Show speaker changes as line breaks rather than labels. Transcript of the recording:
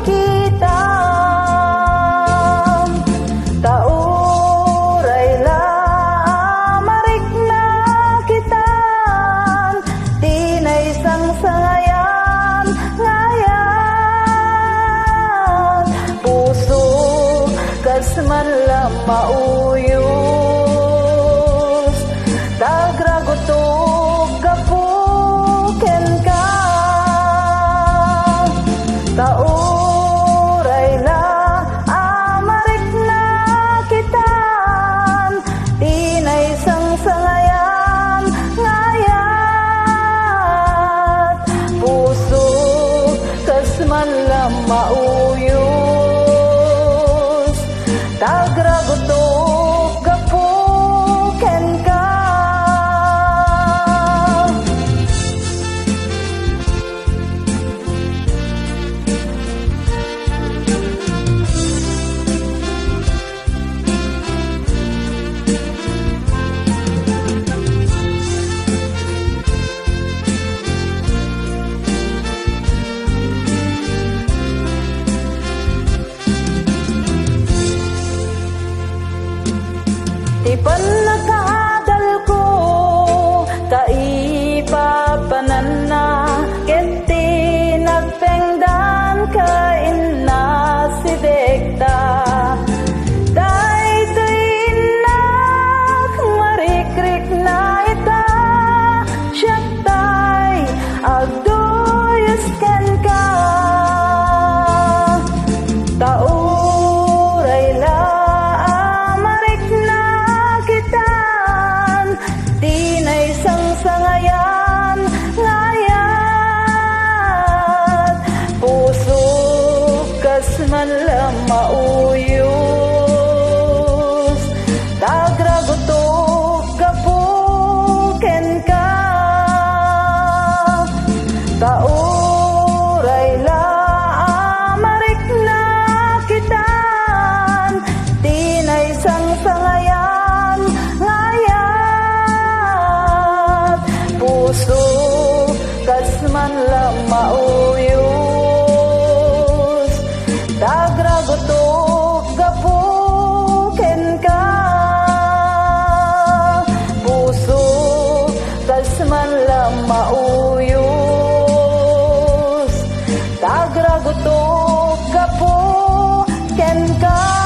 kita. Tauray la marik na kitan, tinay sang sangayan ngayan. Puso kas man lang mauyos, dagragutog kapuken ka. Tauray la amarik na kitan, tinay sang sangayan ngayat. Puso kas man lang mauyos, dagragutog kapuken ka. Di pa nakaadal ko, kaipapanan na, keti nagpengdan kain na si Dekta. Daytoy na, marikrik na ita, siyatay, agdoyos ken ka. Tauray la amarik na kitan, tinay sang sangayan ngayat. Puso kas man lang mauyos, dagragutog kapuken ka. Tauray la amarik na kitan, tinay sang sangayan ngayat. Puso kas man lang mauyos, dagragutog kapuken ka. Puso kas man lang mauyos, dagragutog kapuken ka.